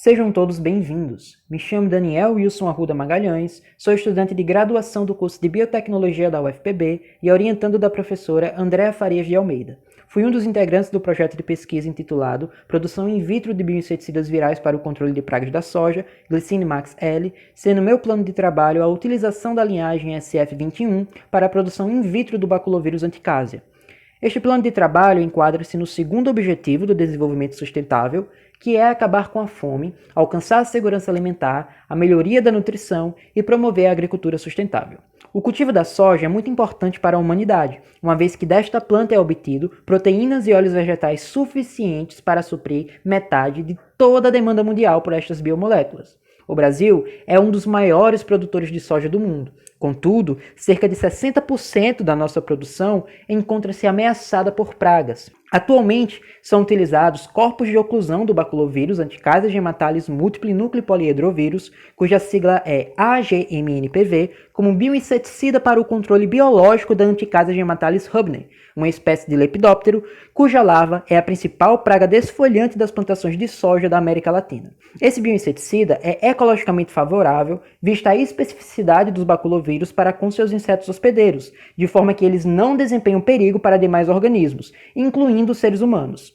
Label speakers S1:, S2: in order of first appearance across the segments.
S1: Sejam todos bem-vindos. Me chamo Daniel Wilson Arruda Magalhães, sou estudante de graduação do curso de Biotecnologia da UFPB e orientando da professora Andréa Farias de Almeida. Fui um dos integrantes do projeto de pesquisa intitulado Produção in vitro de bioinseticidas virais para o controle de pragas da soja, Glycine Max L, sendo meu plano de trabalho a utilização da linhagem SF21 para a produção in vitro do baculovírus anticásia. Este plano de trabalho enquadra-se no segundo objetivo do desenvolvimento sustentável, que é acabar com a fome, alcançar a segurança alimentar, a melhoria da nutrição e promover a agricultura sustentável. O cultivo da soja é muito importante para a humanidade, uma vez que desta planta é obtido proteínas e óleos vegetais suficientes para suprir metade de toda a demanda mundial por estas biomoléculas. O Brasil é um dos maiores produtores de soja do mundo. Contudo, cerca de 60% da nossa produção encontra-se ameaçada por pragas. Atualmente, são utilizados corpos de oclusão do baculovírus anticásia gematalis múltiple núcleo poliedrovírus, cuja sigla é AGMNPV, como bioinseticida para o controle biológico da anticásia gematalis hubner, uma espécie de lepidóptero, cuja larva é a principal praga desfolhante das plantações de soja da América Latina. Esse bioinseticida é ecologicamente favorável, vista a especificidade dos baculovírus para com seus insetos hospedeiros, de forma que eles não desempenham perigo para demais organismos, incluindo os seres humanos.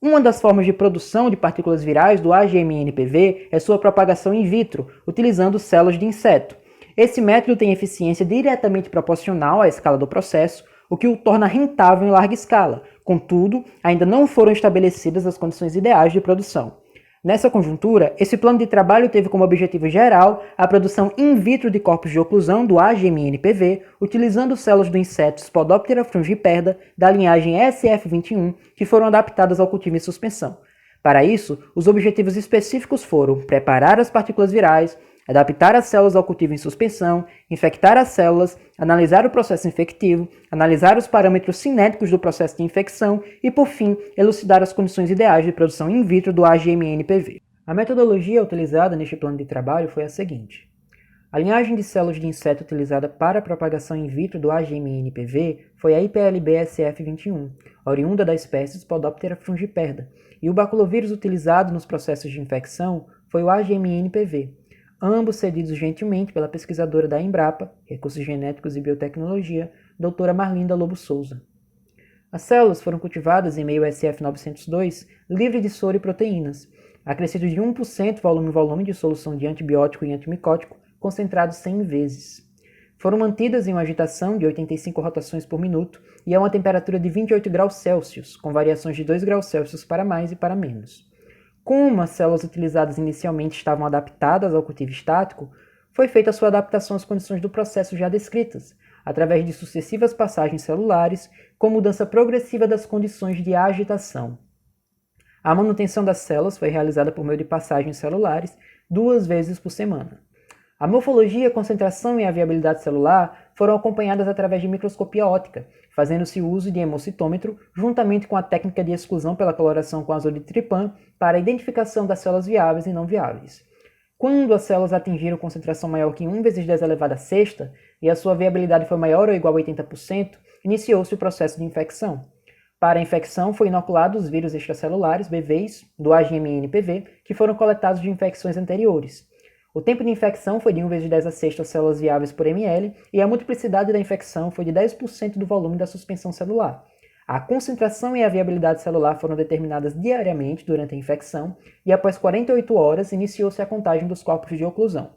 S1: Uma das formas de produção de partículas virais do AGMNPV é sua propagação in vitro, utilizando células de inseto. Esse método tem eficiência diretamente proporcional à escala do processo, o que o torna rentável em larga escala. Contudo, ainda não foram estabelecidas as condições ideais de produção. Nessa conjuntura, esse plano de trabalho teve como objetivo geral a produção in vitro de corpos de oclusão do AGMNPV, utilizando células do inseto Spodoptera frugiperda da linhagem SF21, que foram adaptadas ao cultivo em suspensão. Para isso, os objetivos específicos foram preparar as partículas virais, adaptar as células ao cultivo em suspensão, infectar as células, analisar o processo infectivo, analisar os parâmetros cinéticos do processo de infecção e, por fim, elucidar as condições ideais de produção in vitro do AGMNPV. A metodologia utilizada neste plano de trabalho foi a seguinte. A linhagem de células de inseto utilizada para a propagação in vitro do AGMNPV foi a IPLB-SF21, oriunda da espécie Spodoptera frugiperda, e o baculovírus utilizado nos processos de infecção foi o AGMNPV, ambos cedidos gentilmente pela pesquisadora da Embrapa, Recursos Genéticos e Biotecnologia, doutora Marlinda Lobo Souza. As células foram cultivadas em meio SF902, livre de soro e proteínas, acrescido de 1% volume-volume de solução de antibiótico e antimicótico, concentrado 100 vezes. Foram mantidas em uma agitação de 85 rotações por minuto e a uma temperatura de 28 graus Celsius, com variações de 2 graus Celsius para mais e para menos. Como as células utilizadas inicialmente estavam adaptadas ao cultivo estático, foi feita a sua adaptação às condições do processo já descritas, através de sucessivas passagens celulares, com mudança progressiva das condições de agitação. A manutenção das células foi realizada por meio de passagens celulares 2 vezes por semana. A morfologia, a concentração e a viabilidade celular foram acompanhadas através de microscopia óptica, fazendo-se uso de hemocitômetro, juntamente com a técnica de exclusão pela coloração com azul de trypan, para a identificação das células viáveis e não viáveis. Quando as células atingiram concentração maior que 1 vezes 10 elevado a sexta e a sua viabilidade foi maior ou igual a 80%, iniciou-se o processo de infecção. Para a infecção, foi inoculado os vírus extracelulares, BVs, do AGMNPV, que foram coletados de infecções anteriores. O tempo de infecção foi de 1 vezes 10 a sexta células viáveis por ml e a multiplicidade da infecção foi de 10% do volume da suspensão celular. A concentração e a viabilidade celular foram determinadas diariamente durante a infecção e após 48 horas iniciou-se a contagem dos corpos de oclusão.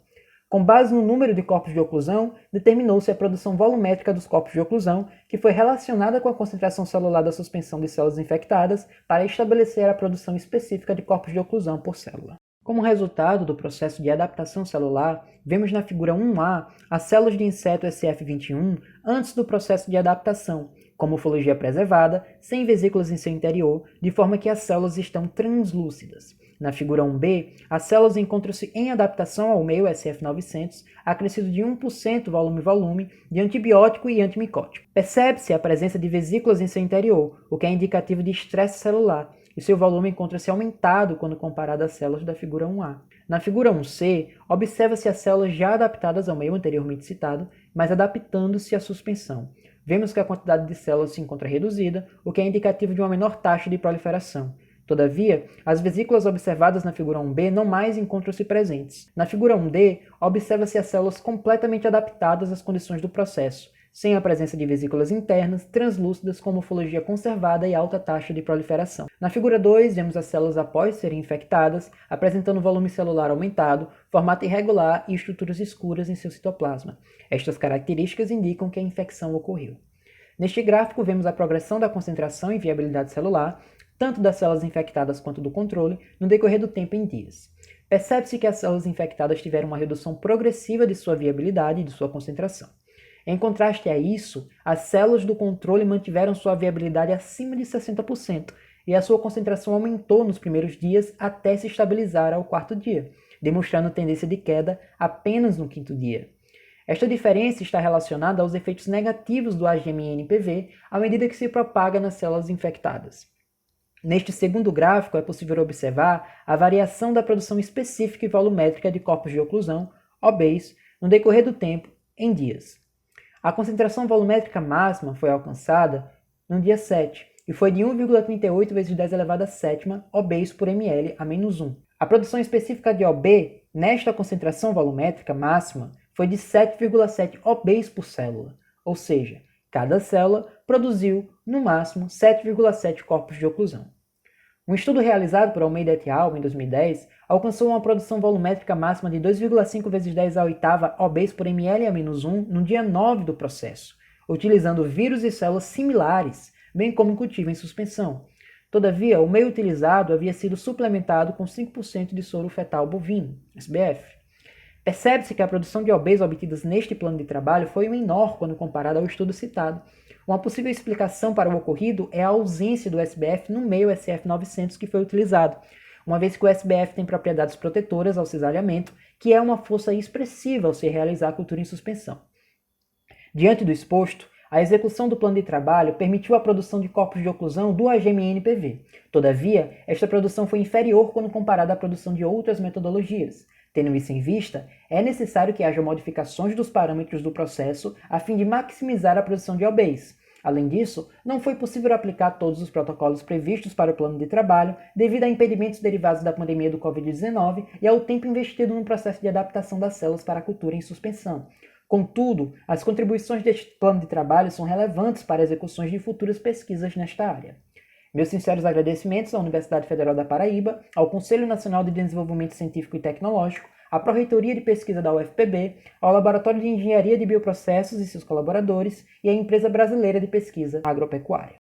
S1: Com base no número de corpos de oclusão, determinou-se a produção volumétrica dos corpos de oclusão, que foi relacionada com a concentração celular da suspensão de células infectadas para estabelecer a produção específica de corpos de oclusão por célula. Como resultado do processo de adaptação celular, vemos na figura 1A as células de inseto SF21 antes do processo de adaptação, com morfologia preservada, sem vesículas em seu interior, de forma que as células estão translúcidas. Na figura 1B, as células encontram-se em adaptação ao meio SF900, acrescido de 1% volume-volume de antibiótico e antimicótico. Percebe-se a presença de vesículas em seu interior, o que é indicativo de estresse celular, e seu volume encontra-se aumentado quando comparado às células da figura 1A. Na figura 1C, observa-se as células já adaptadas ao meio anteriormente citado, mas adaptando-se à suspensão. Vemos que a quantidade de células se encontra reduzida, o que é indicativo de uma menor taxa de proliferação. Todavia, as vesículas observadas na figura 1b não mais encontram-se presentes. Na figura 1d, observa-se as células completamente adaptadas às condições do processo, sem a presença de vesículas internas, translúcidas com morfologia conservada e alta taxa de proliferação. Na figura 2, vemos as células após serem infectadas, apresentando volume celular aumentado, formato irregular e estruturas escuras em seu citoplasma. Estas características indicam que a infecção ocorreu. Neste gráfico, vemos a progressão da concentração e viabilidade celular, tanto das células infectadas quanto do controle, no decorrer do tempo em dias. Percebe-se que as células infectadas tiveram uma redução progressiva de sua viabilidade e de sua concentração. Em contraste a isso, as células do controle mantiveram sua viabilidade acima de 60% e a sua concentração aumentou nos primeiros dias até se estabilizar ao quarto dia, demonstrando tendência de queda apenas no quinto dia. Esta diferença está relacionada aos efeitos negativos do AGMNPV à medida que se propaga nas células infectadas. Neste segundo gráfico é possível observar a variação da produção específica e volumétrica de corpos de oclusão, OBs, no decorrer do tempo, em dias. A concentração volumétrica máxima foi alcançada no dia 7 e foi de 1,38 vezes 10 elevado a sétima OBs por ml a menos 1. A produção específica de OB nesta concentração volumétrica máxima foi de 7,7 OBs por célula, ou seja, cada célula produziu, no máximo, 7,7 corpos de oclusão. Um estudo realizado por Almeida et al. Em 2010 alcançou uma produção volumétrica máxima de 2,5 vezes 10 a oitava OBs por ml a menos 1 no dia 9 do processo, utilizando vírus e células similares, bem como em cultivo em suspensão. Todavia, o meio utilizado havia sido suplementado com 5% de soro fetal bovino, SBF. Percebe-se que a produção de OBs obtidas neste plano de trabalho foi menor quando comparada ao estudo citado. Uma possível explicação para o ocorrido é a ausência do SBF no meio SF900 que foi utilizado, uma vez que o SBF tem propriedades protetoras ao cisalhamento, que é uma força expressiva ao se realizar a cultura em suspensão. Diante do exposto, a execução do plano de trabalho permitiu a produção de corpos de oclusão do AGMNPV. Todavia, esta produção foi inferior quando comparada à produção de outras metodologias. Tendo isso em vista, é necessário que haja modificações dos parâmetros do processo a fim de maximizar a produção de OBs. Além disso, não foi possível aplicar todos os protocolos previstos para o plano de trabalho devido a impedimentos derivados da pandemia do Covid-19 e ao tempo investido no processo de adaptação das células para a cultura em suspensão. Contudo, as contribuições deste plano de trabalho são relevantes para execuções de futuras pesquisas nesta área. Meus sinceros agradecimentos à Universidade Federal da Paraíba, ao Conselho Nacional de Desenvolvimento Científico e Tecnológico, à Pró-Reitoria de Pesquisa da UFPB, ao Laboratório de Engenharia de Bioprocessos e seus colaboradores e à Empresa Brasileira de Pesquisa Agropecuária.